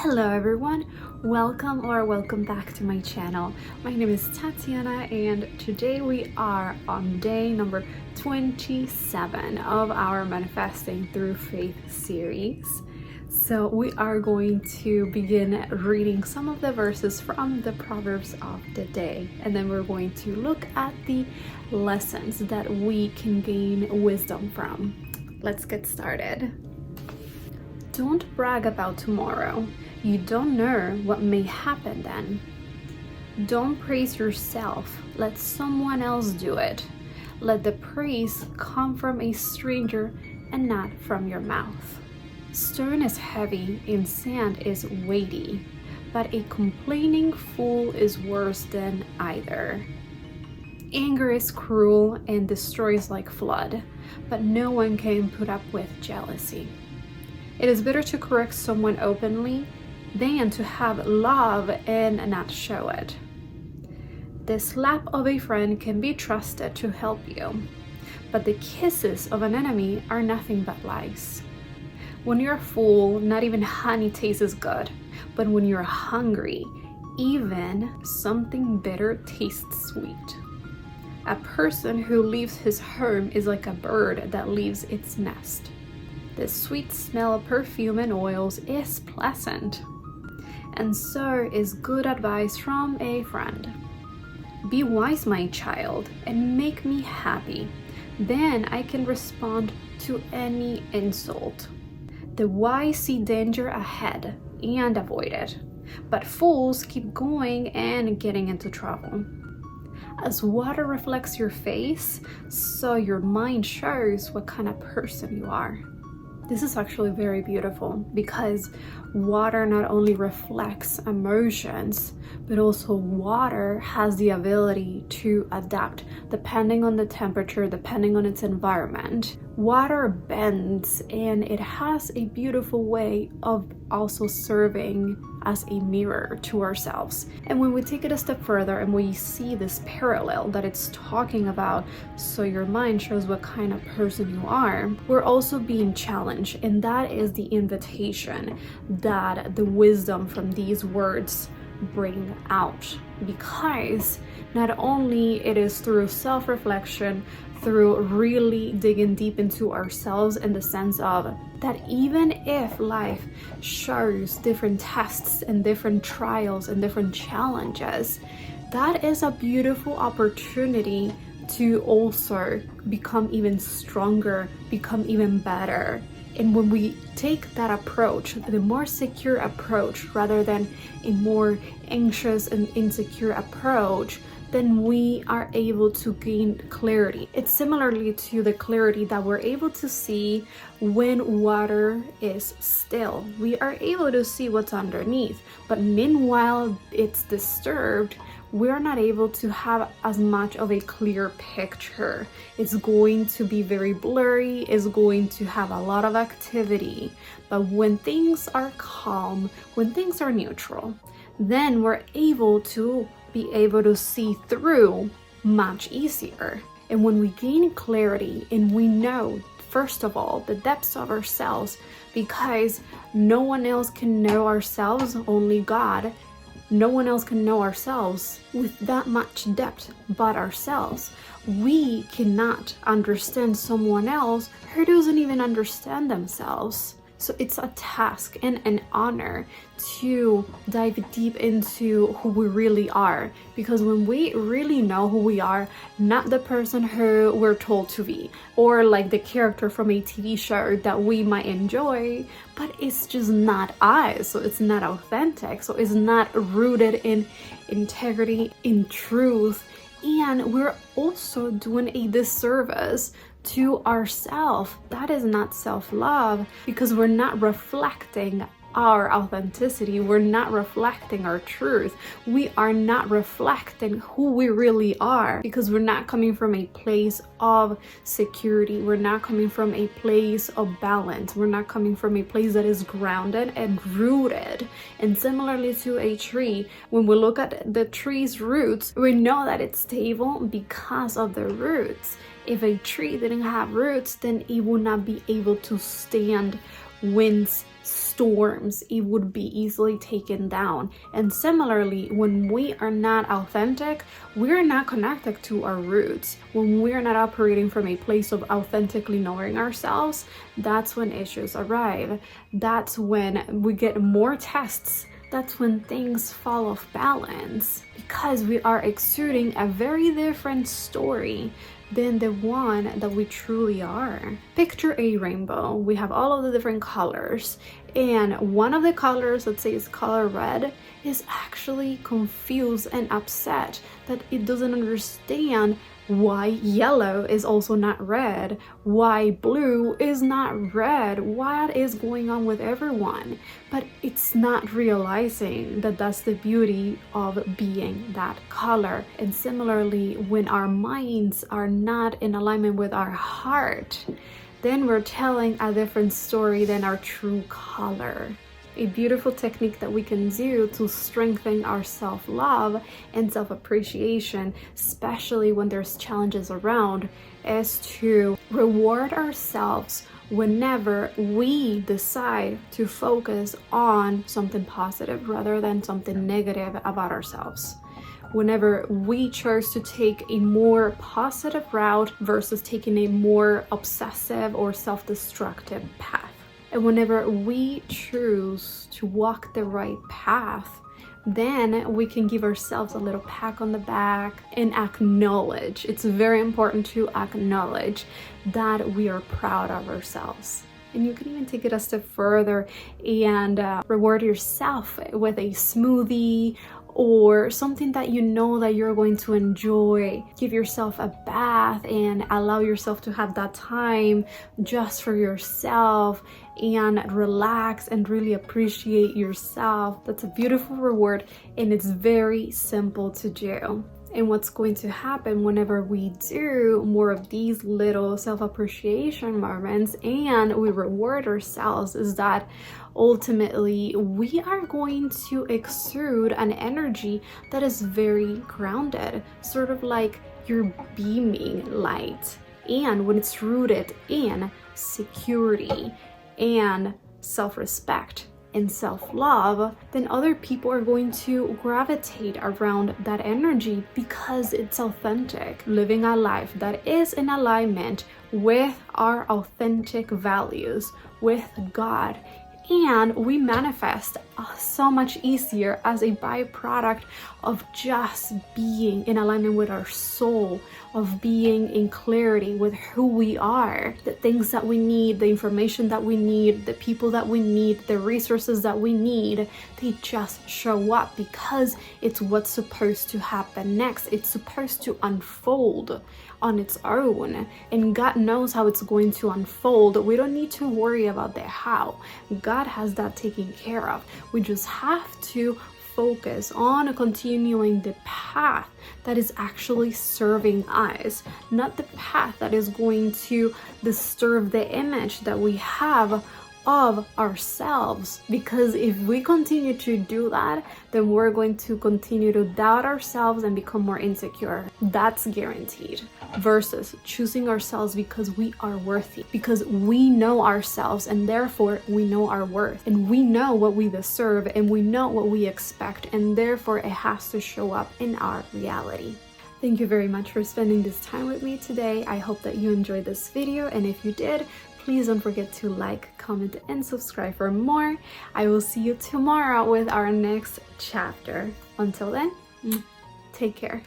Hello everyone, welcome back to my channel. My name is Tatiana and today we are on day number 27 of our Manifesting Through Faith series. So we are going to begin reading some of the verses from the Proverbs of the day, and then we're going to look at the lessons that we can gain wisdom from. Let's get started. Don't brag about tomorrow. You don't know what may happen then. Don't praise yourself. Let someone else do it. Let the praise come from a stranger and not from your mouth. Stone is heavy and sand is weighty, but a complaining fool is worse than either. Anger is cruel and destroys like flood, but no one can put up with jealousy. It is better to correct someone openly than to have love and not show it. The slap of a friend can be trusted to help you, but the kisses of an enemy are nothing but lies. When you're full, not even honey tastes good, but when you're hungry, even something bitter tastes sweet. A person who leaves his home is like a bird that leaves its nest. The sweet smell of perfume and oils is pleasant, and so is good advice from a friend. Be wise, my child, and make me happy. Then I can respond to any insult. The wise see danger ahead and avoid it, but fools keep going and getting into trouble. As water reflects your face, so your mind shows what kind of person you are. This is actually very beautiful because water not only reflects emotions, but also water has the ability to adapt depending on the temperature, depending on its environment. Water bends and it has a beautiful way of also serving as a mirror to ourselves. And when we take it a step further and we see this parallel that it's talking about, so your mind shows what kind of person you are, we're also being challenged, and that is the invitation that the wisdom from these words bring out, because not only it is through self-reflection, through really digging deep into ourselves in the sense of that even if life shows different tests and different trials and different challenges, that is a beautiful opportunity to also become even stronger, become even better. And when we take that approach, the more secure approach rather than a more anxious and insecure approach, then we are able to gain clarity. It's similarly to the clarity that we're able to see when water is still. We are able to see what's underneath, but meanwhile it's disturbed, we're not able to have as much of a clear picture. It's going to be very blurry, it's going to have a lot of activity. But when things are calm, when things are neutral, then we're able to see through much easier. And when we gain clarity and we know, first of all, the depths of ourselves, because no one else can know ourselves, only God. No one else can know ourselves with that much depth but ourselves. We cannot understand someone else who doesn't even understand themselves. So it's a task and an honor to dive deep into who we really are, because when we really know who we are, not the person who we're told to be, or like the character from a TV show that we might enjoy, but it's just not us, so it's not authentic, so it's not rooted in integrity, in truth, and we're also doing a disservice to ourselves. That is not self-love, because we're not reflecting our authenticity, we're not reflecting our truth, we are not reflecting who we really are, because we're not coming from a place of security, we're not coming from a place of balance, we're not coming from a place that is grounded and rooted. And similarly to a tree, when we look at the tree's roots, we know that it's stable because of the roots. If a tree didn't have roots, then it would not be able to stand winds, storms, it would be easily taken down. And similarly, when we are not authentic, we're not connected to our roots. When we're not operating from a place of authentically knowing ourselves, that's when issues arrive. That's when we get more tests. That's when things fall off balance, because we are exuding a very different story than the one that we truly are. Picture a rainbow. We have all of the different colors, and one of the colors, let's say it's color red, is actually confused and upset that it doesn't understand why yellow is also not red, why blue is not red, what is going on with everyone. But it's not realizing that that's the beauty of being that color. And similarly, when our minds are not in alignment with our heart, then we're telling a different story than our true color. A beautiful technique that we can do to strengthen our self-love and self-appreciation, especially when there's challenges around, is to reward ourselves whenever we decide to focus on something positive rather than something negative about ourselves. Whenever we chose to take a more positive route versus taking a more obsessive or self-destructive path. And whenever we choose to walk the right path, then we can give ourselves a little pat on the back and acknowledge. It's very important to acknowledge that we are proud of ourselves. And you can even take it a step further and reward yourself with a smoothie or something that you know that you're going to enjoy. Give yourself a bath and allow yourself to have that time just for yourself and relax and really appreciate yourself. That's a beautiful reward, and it's very simple to do. And what's going to happen whenever we do more of these little self-appreciation moments and we reward ourselves is that ultimately we are going to exude an energy that is very grounded, sort of like you're beaming light. And when it's rooted in security and self-respect and self-love, then other people are going to gravitate around that energy because it's authentic. Living a life that is in alignment with our authentic values, with God, and we manifest so much easier as a byproduct of just being in alignment with our soul, of being in clarity with who we are, the things that we need, the information that we need, the people that we need, the resources that we need. They just show up because it's what's supposed to happen next. It's supposed to unfold on its own, and God knows how it's going to unfold. We don't need to worry about the how. God has that taken care of. We just have to focus on continuing the path that is actually serving us, not the path that is going to disturb the image that we have of ourselves. Because if we continue to do that, then we're going to continue to doubt ourselves and become more insecure. That's guaranteed. Versus choosing ourselves because we are worthy, because we know ourselves and therefore we know our worth, and we know what we deserve and we know what we expect, and therefore it has to show up in our reality. Thank you very much for spending this time with me today. I hope that you enjoyed this video, and if you did, please don't forget to like, comment, and subscribe for more. I will see you tomorrow with our next chapter. Until then, take care.